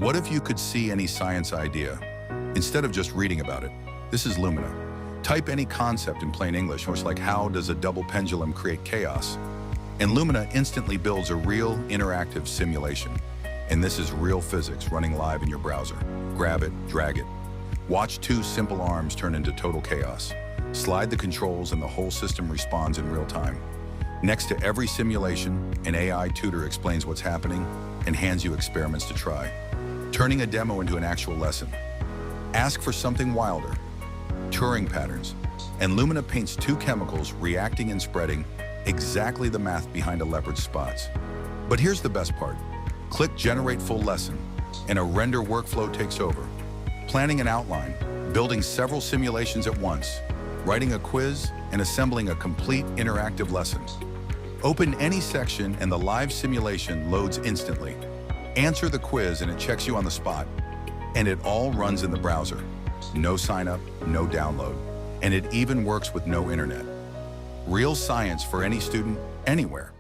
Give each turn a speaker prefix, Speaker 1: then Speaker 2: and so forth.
Speaker 1: What if you could see any science idea instead of just reading about it? This is Lumina. Type any concept in plain English, or it's like, how does a double pendulum create chaos? And Lumina instantly builds a real interactive simulation. And this is real physics running live in your browser. Grab it, drag it. Watch two simple arms turn into total chaos. Slide the controls and the whole system responds in real time. Next to every simulation, an AI tutor explains what's happening and hands you experiments to try, turning a demo into an actual lesson. Ask for something wilder, Turing patterns, and Lumina paints two chemicals reacting and spreading exactly the math behind a leopard's spots. But here's the best part. Click Generate Full Lesson, and a render workflow takes over. Planning an outline, building several simulations at once, writing a quiz, and assembling a complete interactive lesson. Open any section and the live simulation loads instantly. Answer the quiz and it checks you on the spot. And it all runs in the browser. No sign up, no download. And it even works with no internet. Real science for any student, anywhere.